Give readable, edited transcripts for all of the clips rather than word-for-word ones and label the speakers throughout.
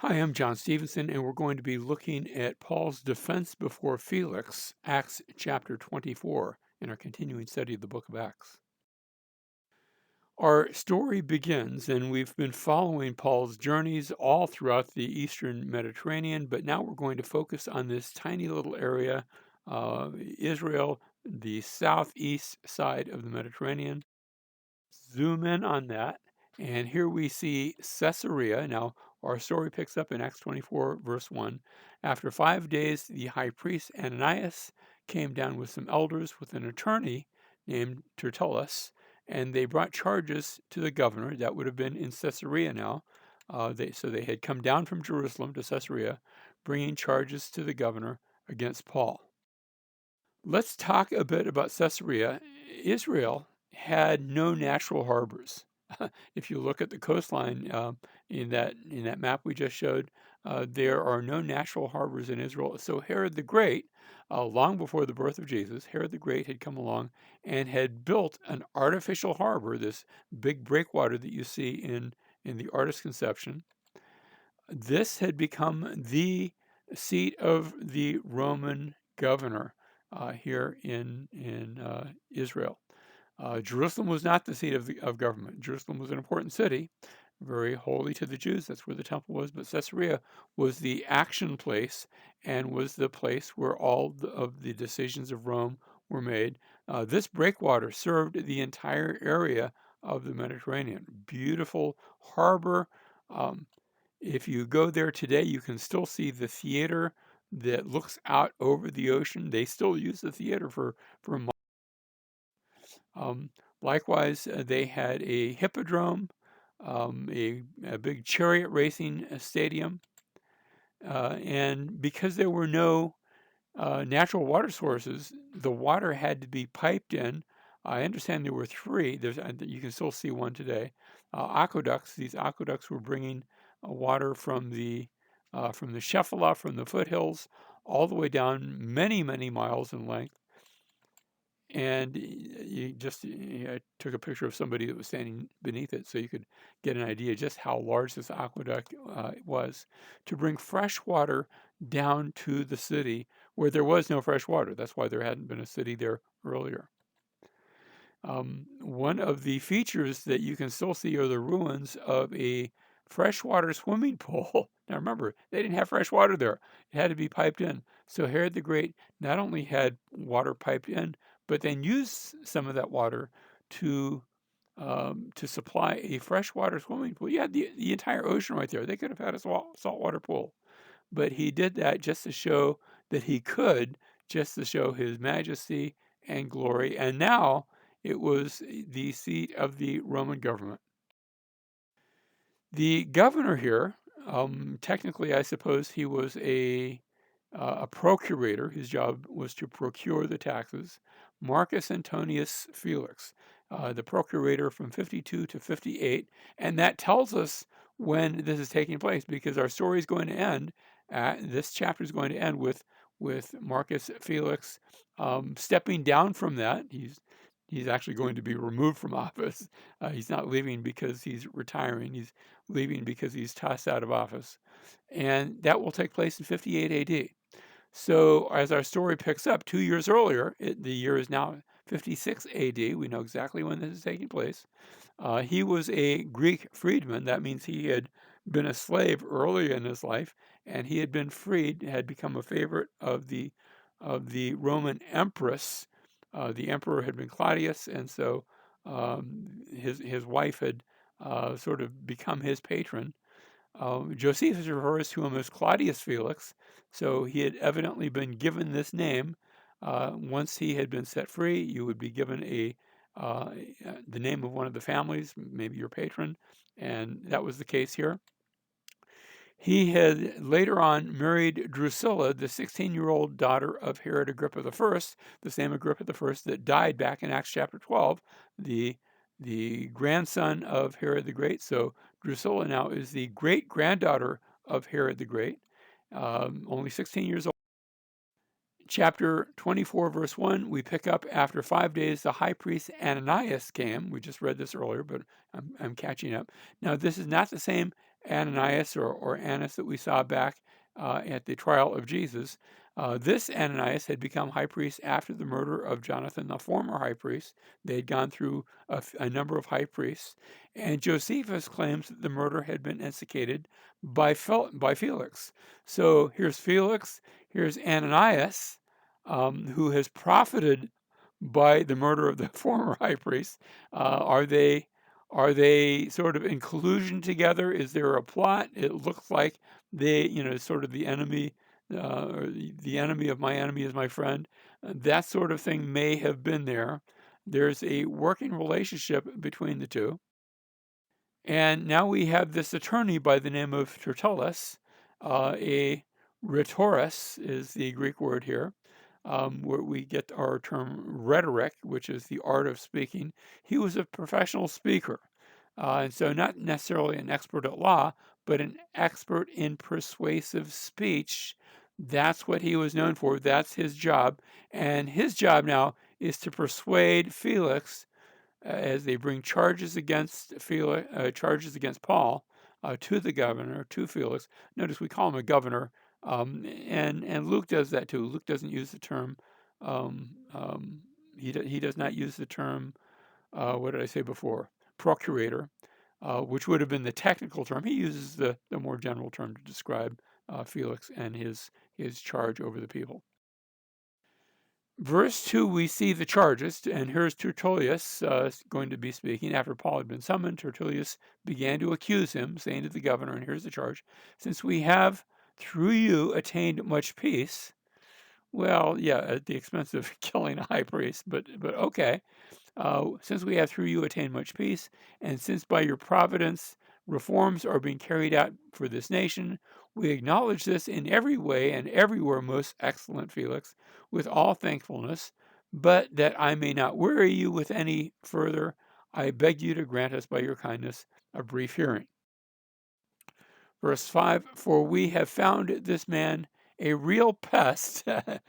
Speaker 1: Hi, I'm John Stevenson, and we're going to be looking at Paul's defense before Felix, Acts chapter 24, in our continuing study of the book of Acts. Our story begins, and we've been following Paul's journeys all throughout the eastern Mediterranean, but now we're going to focus on this tiny little area, Israel, the southeast side of the Mediterranean. Zoom in on that, and here we see Caesarea. Now, our story picks up in Acts 24, verse 1. After 5 days, the high priest Ananias came down with some elders with an attorney named Tertullus, and they brought charges to the governor. That would have been in Caesarea now. So they had come down from Jerusalem to Caesarea, bringing charges to the governor against Paul. Let's talk a bit about Caesarea. Israel had no natural harbors. If you look at the coastline in that map we just showed, there are no natural harbors in Israel. So Herod the Great, long before the birth of Jesus, Herod the Great had come along and had built an artificial harbor, this big breakwater that you see in the artist's conception. This had become the seat of the Roman governor here in Israel. Jerusalem was not the seat of government. Jerusalem was an important city, very holy to the Jews. That's where the temple was. But Caesarea was the action place and was the place where of the decisions of Rome were made. This breakwater served the entire area of the Mediterranean. Beautiful harbor. Um, if you go there today, you can still see the theater that looks out over the ocean. They still use the theater for um, likewise, they had a hippodrome, a big chariot racing stadium, and because there were no natural water sources, the water had to be piped in. I understand there were three. You can still see one today. Aqueducts. These aqueducts were bringing water from the Shephelah, from the foothills, all the way down many, many miles in length. And I took a picture of somebody that was standing beneath it so you could get an idea just how large this aqueduct was to bring fresh water down to the city where there was no fresh water. That's why there hadn't been a city there earlier. One of the features that you can still see are the ruins of a freshwater swimming pool. Now remember, they didn't have fresh water there. It had to be piped in. So Herod the Great not only had water piped in, but then used some of that water to supply a freshwater swimming pool. You had the entire ocean right there. They could have had a saltwater pool. But he did that just to show that he could, just to show his majesty and glory. And now it was the seat of the Roman government. The governor here, technically, I suppose he was a procurator. His job was to procure the taxes. Marcus Antonius Felix, the procurator from 52 to 58. And that tells us when this is taking place because our story is going to end, this chapter is going to end with Marcus Felix stepping down from that. He's actually going to be removed from office. He's not leaving because he's retiring. He's leaving because he's tossed out of office. And that will take place in 58 AD. So as our story picks up, 2 years earlier, the year is now 56 AD. We know exactly when this is taking place. He was a Greek freedman. That means he had been a slave earlier in his life, and he had been freed, had become a favorite of the Roman empress. The emperor had been Claudius, and so his wife had sort of become his patron. Josephus refers to him as Claudius Felix, so he had evidently been given this name. Once he had been set free, you would be given the name of one of the families, maybe your patron, and that was the case here. He had later on married Drusilla, the 16-year-old daughter of Herod Agrippa I, the same Agrippa I that died back in Acts chapter 12, the grandson of Herod the Great. So Drusilla now is the great-granddaughter of Herod the Great, only 16 years old. Chapter 24, verse 1, we pick up after 5 days, the high priest Ananias came. We just read this earlier, but I'm catching up. Now, this is not the same Ananias or Annas that we saw back at the trial of Jesus. This Ananias had become high priest after the murder of Jonathan, the former high priest. They had gone through a number of high priests, and Josephus claims that the murder had been instigated by Felix. So here's Felix, here's Ananias, who has profited by the murder of the former high priest. Are they sort of in collusion together? Is there a plot? It looks like they, sort of the enemy, or the enemy of my enemy is my friend. That sort of thing may have been there. There's a working relationship between the two. And now we have this attorney by the name of Tertullus, a rhetorist is the Greek word here, where we get our term rhetoric, which is the art of speaking. He was a professional speaker, and so not necessarily an expert at law, but an expert in persuasive speech. That's what he was known for. That's his job. And his job now is to persuade Felix as they bring charges against charges against Paul to the governor, to Felix. Notice we call him a governor, and Luke does that too. Luke doesn't use the term. Um, um, he does not use the term. What did I say before? Procurator, which would have been the technical term. He uses the more general term to describe Felix and his charge over the people. Verse 2, we see the charges, and here's Tertullus going to be speaking. After Paul had been summoned, Tertullus began to accuse him, saying to the governor, and here's the charge, since we have through you attained much peace. Well, yeah, at the expense of killing a high priest, but okay. Since we have through you attained much peace, and since by your providence reforms are being carried out for this nation, we acknowledge this in every way and everywhere, most excellent Felix, with all thankfulness. But that I may not weary you with any further, I beg you to grant us by your kindness a brief hearing. Verse 5, for we have found this man a real pest. He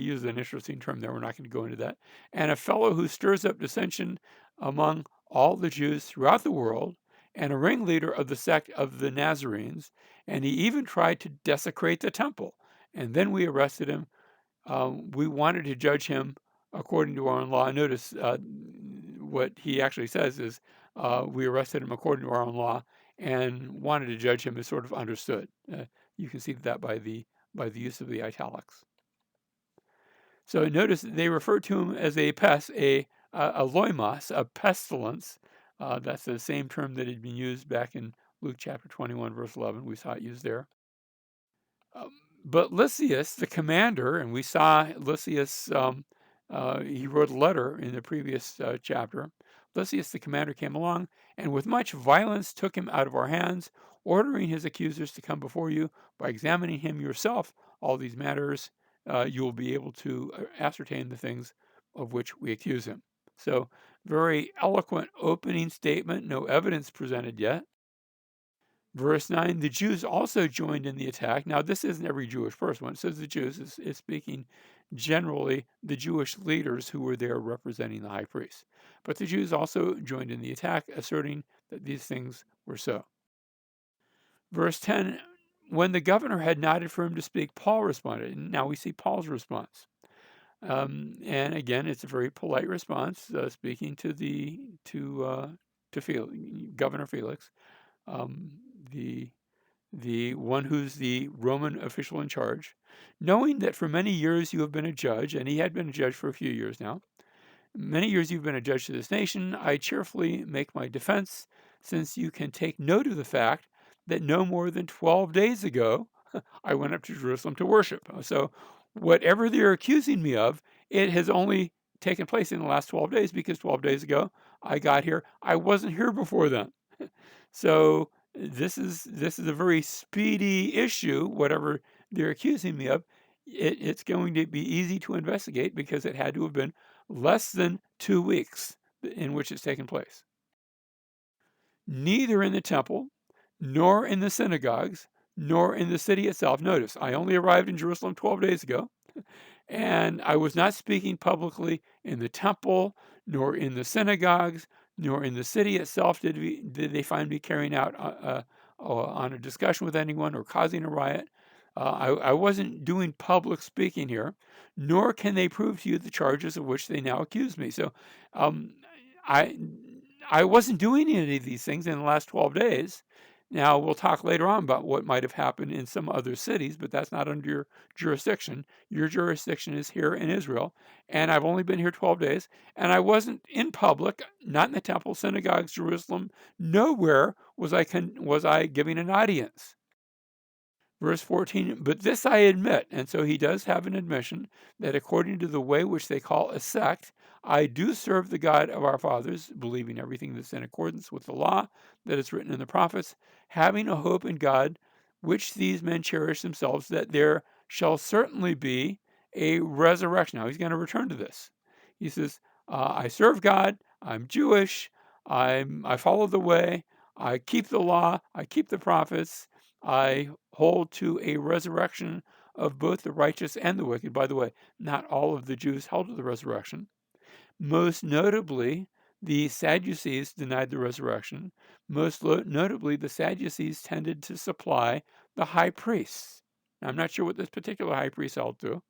Speaker 1: used an interesting term there. We're not going to go into that. And a fellow who stirs up dissension among all the Jews throughout the world, and a ringleader of the sect of the Nazarenes. And he even tried to desecrate the temple. And then we arrested him. We wanted to judge him according to our own law. Notice what he actually says is we arrested him according to our own law and wanted to judge him as sort of understood. You can see that by the use of the italics. So notice they refer to him as a pest, a loimos, a pestilence. That's the same term that had been used back in Luke chapter 21, verse 11. We saw it used there. But Lysias, the commander, and we saw Lysias, he wrote a letter in the previous chapter. Lysias, the commander, came along and with much violence took him out of our hands, ordering his accusers to come before you. By examining him yourself, all these matters, you will be able to ascertain the things of which we accuse him. So, very eloquent opening statement, no evidence presented yet. Verse 9, the Jews also joined in the attack. Now, this isn't every Jewish person. When it says the Jews, it's speaking generally the Jewish leaders who were there representing the high priest. But the Jews also joined in the attack, asserting that these things were so. Verse 10, when the governor had nodded for him to speak, Paul responded. And now we see Paul's response. And again, it's a very polite response, speaking to Felix, Governor Felix. The one who's the Roman official in charge, knowing that for many years you have been a judge, and he had been a judge for a few years now. Many years you've been a judge to this nation. I cheerfully make my defense, since you can take note of the fact that no more than 12 days ago, I went up to Jerusalem to worship. So whatever they're accusing me of, it has only taken place in the last 12 days, because 12 days ago I got here. I wasn't here before then. So this is a very speedy issue, whatever they're accusing me of. It's going to be easy to investigate because it had to have been less than 2 weeks in which it's taken place. Neither in the temple, nor in the synagogues, nor in the city itself. Notice, I only arrived in Jerusalem 12 days ago, and I was not speaking publicly in the temple, nor in the synagogues, nor in the city itself did they find me carrying out on a discussion with anyone or causing a riot. I wasn't doing public speaking here, nor can they prove to you the charges of which they now accuse me. So um, I I wasn't doing any of these things in the last 12 days. Now, we'll talk later on about what might have happened in some other cities, but that's not under your jurisdiction. Your jurisdiction is here in Israel, and I've only been here 12 days, and I wasn't in public, not in the temple, synagogues, Jerusalem. Nowhere was I giving an audience. Verse 14, but this I admit, and so he does have an admission that according to the way which they call a sect, I do serve the God of our fathers, believing everything that's in accordance with the law that is written in the prophets, having a hope in God, which these men cherish themselves, that there shall certainly be a resurrection. Now he's going to return to this. He says, I serve God, I'm Jewish, I follow the way, I keep the law, I keep the prophets, I hold to a resurrection of both the righteous and the wicked. By the way, not all of the Jews held to the resurrection. Most notably, the Sadducees denied the resurrection. Most notably, the Sadducees tended to supply the high priests. Now, I'm not sure what this particular high priest held to,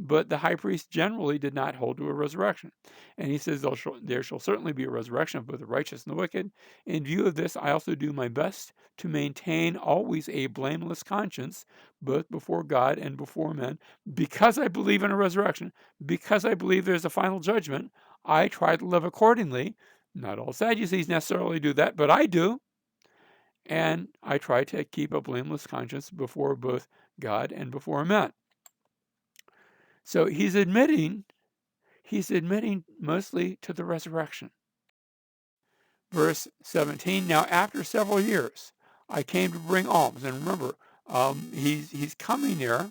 Speaker 1: but the high priest generally did not hold to a resurrection. And he says, there shall certainly be a resurrection of both the righteous and the wicked. In view of this, I also do my best to maintain always a blameless conscience, both before God and before men, because I believe in a resurrection, because I believe there's a final judgment. I try to live accordingly. Not all Sadducees necessarily do that, but I do. And I try to keep a blameless conscience before both God and before men. So he's admitting mostly to the resurrection. Verse 17, now after several years, I came to bring alms. And remember, he's coming there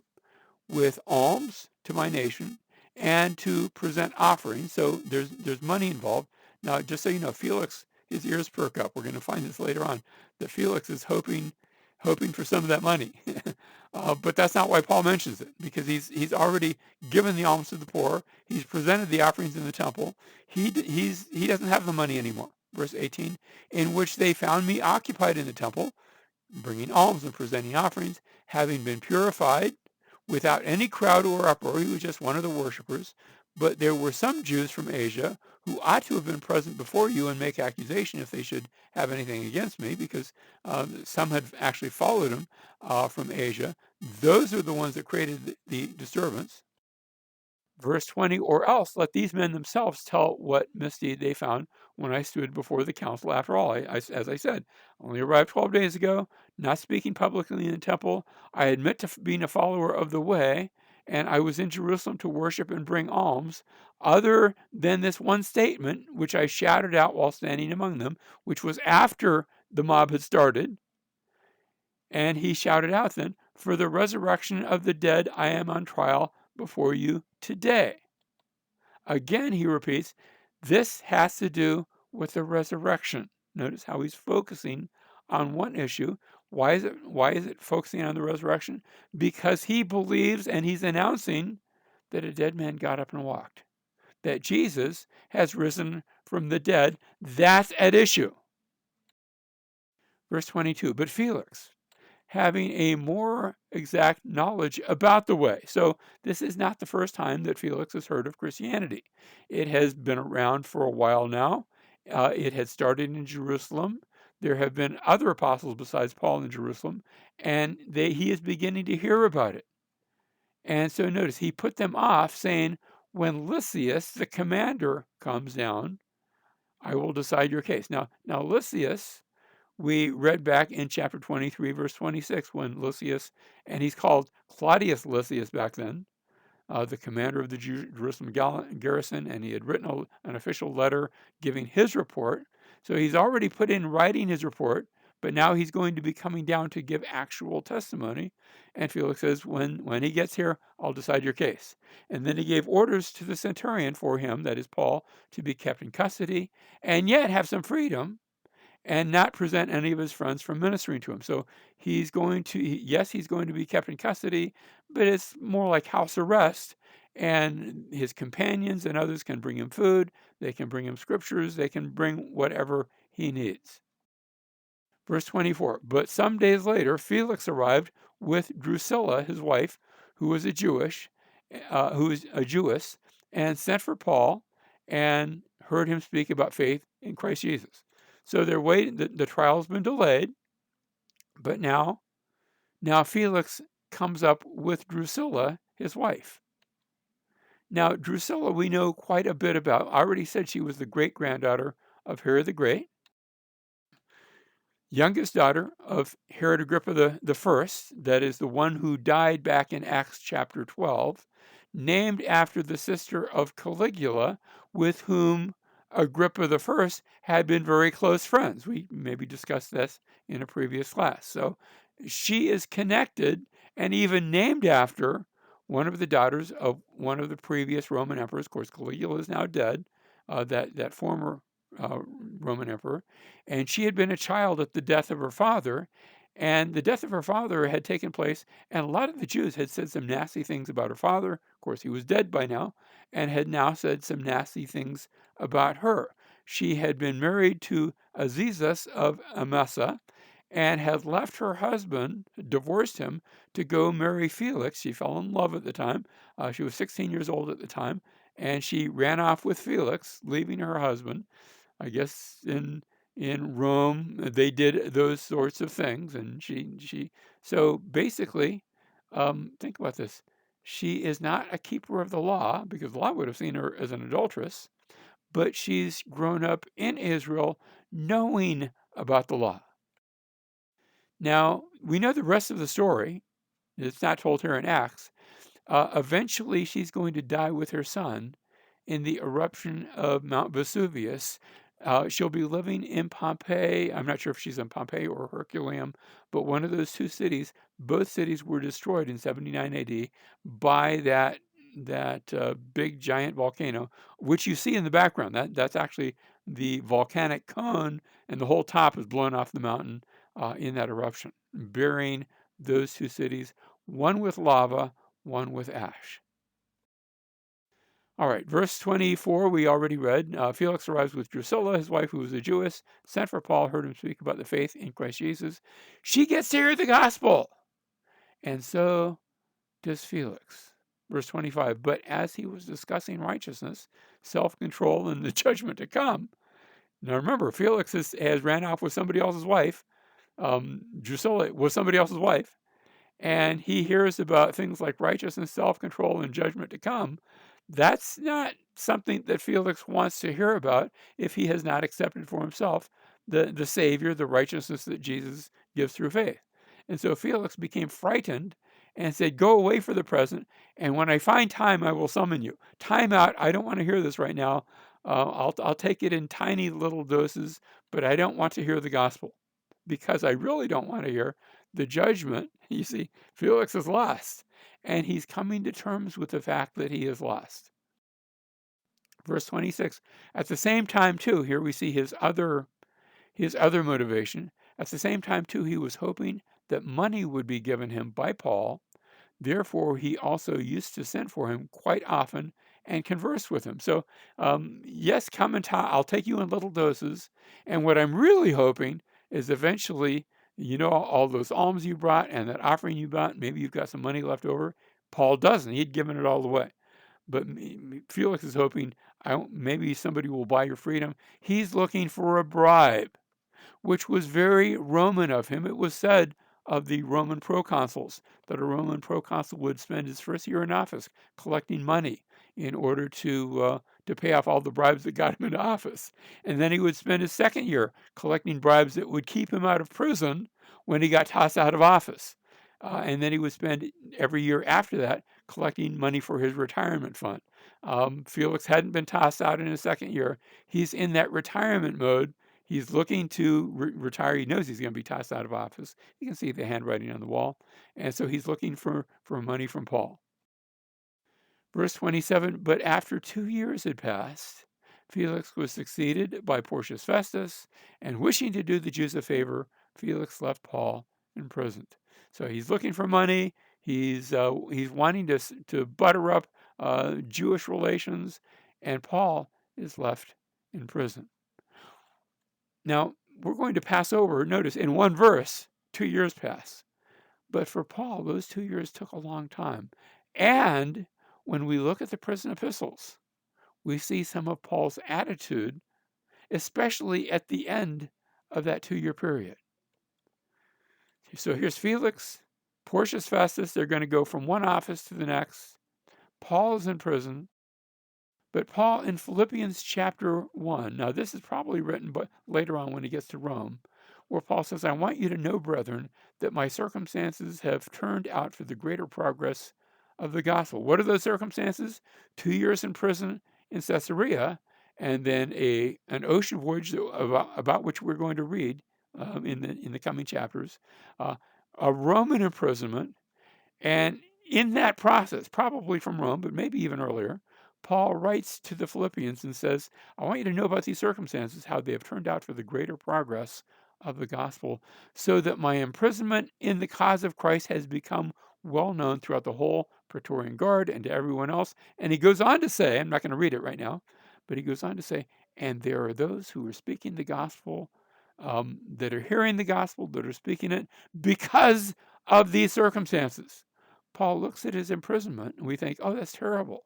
Speaker 1: with alms to my nation and to present offerings. So there's money involved. Now, just so you know, Felix, his ears perk up. We're going to find this later on, that Felix is hoping for some of that money. But that's not why Paul mentions it, because he's already given the alms to the poor. He's presented the offerings in the temple. He doesn't have the money anymore. Verse 18, in which they found me occupied in the temple, bringing alms and presenting offerings, having been purified without any crowd or uproar. He was just one of the worshipers. But there were some Jews from Asia who ought to have been present before you and make accusation if they should have anything against me, because some had actually followed him from Asia. Those are the ones that created the disturbance. Verse 20, or else let these men themselves tell what misdeed they found when I stood before the council. After all, as I said, only arrived 12 days ago, not speaking publicly in the temple. I admit to being a follower of the way, and I was in Jerusalem to worship and bring alms, other than this one statement, which I shouted out while standing among them, which was after the mob had started. And he shouted out then, for the resurrection of the dead, I am on trial before you today. Again, he repeats, this has to do with the resurrection. Notice how he's focusing on one issue. Why is it focusing on the resurrection? Because he believes and he's announcing that a dead man got up and walked, that Jesus has risen from the dead. That's at issue. Verse 22, but Felix, having a more exact knowledge about the way. So this is not the first time that Felix has heard of Christianity. It has been around for a while now. It had started in Jerusalem. There have been other apostles besides Paul in Jerusalem, and he is beginning to hear about it. And so notice, he put them off, saying, when Lysias, the commander, comes down, I will decide your case. Now Lysias, we read back in chapter 23, verse 26, when Lysias, and he's called Claudius Lysias back then, the commander of the Jerusalem garrison, and he had written an official letter giving his report. So he's already put in writing his report, but now he's going to be coming down to give actual testimony. And Felix says, when he gets here, I'll decide your case. And then he gave orders to the centurion for him, that is Paul, to be kept in custody and yet have some freedom and not present any of his friends from ministering to him. So he's going to be kept in custody, but it's more like house arrest. and his companions and others can bring him food, they can bring him scriptures, they can bring whatever he needs. Verse 24, but some days later, Felix arrived with Drusilla, his wife, who was a Jewess, and sent for Paul and heard him speak about faith in Christ Jesus. So they're waiting. The trial's been delayed, but now Felix comes up with Drusilla, his wife. Now, Drusilla, we know quite a bit about. I already said she was the great granddaughter of Herod the Great, youngest daughter of Herod Agrippa the first, that is the one who died back in Acts chapter 12, named after the sister of Caligula, with whom Agrippa the first had been very close friends. We maybe discussed this in a previous class. So she is connected and even named after one of the daughters of one of the previous Roman emperors. Of course, Caligula is now dead, that former uh, Roman emperor, and she had been a child at the death of her father, and the death of her father had taken place, and a lot of the Jews had said some nasty things about her father. Of course, he was dead by now, and had now said some nasty things about her. She had been married to Azizus of Amasa, and had left her husband, divorced him, to go marry Felix. She fell in love at the time. She was 16 years old at the time, and she ran off with Felix, leaving her husband. I guess in Rome they did those sorts of things, and she so basically, think about this. She is not a keeper of the law because the law would have seen her as an adulteress, but she's grown up in Israel knowing about the law. Now we know the rest of the story. It's not told here in Acts. Eventually, she's going to die with her son in the eruption of Mount Vesuvius. She'll be living in Pompeii. I'm not sure if she's in Pompeii or Herculaneum, but one of those two cities. Both cities were destroyed in 79 AD by that big giant volcano, which you see in the background. That's actually the volcanic cone, and the whole top is blown off the mountain in that eruption, burying those two cities, one with lava, one with ash. All right, verse 24, we already read. Felix arrives with Drusilla, his wife, who was a Jewess, sent for Paul, heard him speak about the faith in Christ Jesus. She gets to hear the gospel, and so does Felix. Verse 25, but as he was discussing righteousness, self-control, and the judgment to come. Now remember, Felix has ran off with somebody else's wife. Drusilla was somebody else's wife. And he hears about things like righteousness, self-control, and judgment to come. That's not something that Felix wants to hear about if he has not accepted for himself the Savior, the righteousness that Jesus gives through faith. And so Felix became frightened and said, go away for the present, and when I find time, I will summon you. Time out, I don't want to hear this right now. I'll take it in tiny little doses, but I don't want to hear the gospel because I really don't want to hear the judgment. You see, Felix is lost, and he's coming to terms with the fact that he is lost. Verse 26, at the same time, too, here we see his other motivation. At the same time, too, he was hoping that money would be given him by Paul. Therefore, he also used to send for him quite often and converse with him. So, yes, come and I'll take you in little doses. And what I'm really hoping is eventually, all those alms you brought and that offering you brought, maybe you've got some money left over. Paul doesn't. He'd given it all away. But Felix is hoping maybe somebody will buy your freedom. He's looking for a bribe, which was very Roman of him. It was said of the Roman proconsuls that a Roman proconsul would spend his first year in office collecting money in order to pay off all the bribes that got him into office. And then he would spend his second year collecting bribes that would keep him out of prison when he got tossed out of office. And then he would spend every year after that collecting money for his retirement fund. Felix hadn't been tossed out in his second year. He's in that retirement mode. He's looking to retire. He knows he's going to be tossed out of office. You can see the handwriting on the wall. And so he's looking for money from Paul. Verse 27, but after 2 years had passed, Felix was succeeded by Porcius Festus, and wishing to do the Jews a favor, Felix left Paul imprisoned. So he's looking for money. He's wanting to butter up Jewish relations, and Paul is left in prison. Now, we're going to pass over, notice, in one verse, 2 years pass. But for Paul, those 2 years took a long time. And when we look at the prison epistles, we see some of Paul's attitude, especially at the end of that 2-year period. So here's Felix, Porcius Festus. They're going to go from one office to the next. Paul is in prison. But Paul in Philippians chapter 1, now this is probably written but later on when he gets to Rome, where Paul says, I want you to know, brethren, that my circumstances have turned out for the greater progress of the gospel. What are those circumstances? 2 years in prison in Caesarea, and then an ocean voyage about which we're going to read in the coming chapters, a Roman imprisonment, and in that process, probably from Rome, but maybe even earlier, Paul writes to the Philippians and says, I want you to know about these circumstances, how they have turned out for the greater progress of the gospel, so that my imprisonment in the cause of Christ has become well known throughout the whole Praetorian Guard and to everyone else. And he goes on to say, I'm not going to read it right now, but he goes on to say, and there are those who are speaking the gospel, that are hearing the gospel, that are speaking it because of these circumstances. Paul looks at his imprisonment and we think, oh, that's terrible.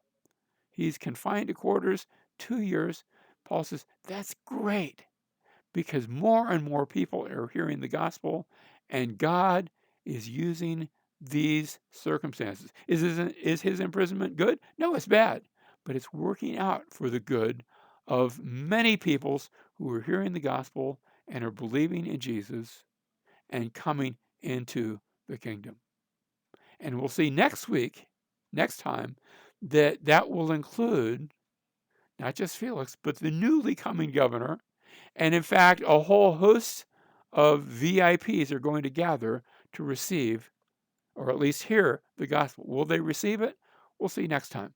Speaker 1: He's confined to quarters, 2 years. Paul says, that's great because more and more people are hearing the gospel and God is using these circumstances. Is his imprisonment good? No, it's bad, but it's working out for the good of many peoples who are hearing the gospel and are believing in Jesus and coming into the kingdom. And we'll see next time, that will include not just Felix, but the newly coming governor. And in fact, a whole host of VIPs are going to gather to receive, or at least hear, the gospel. Will they receive it? We'll see next time.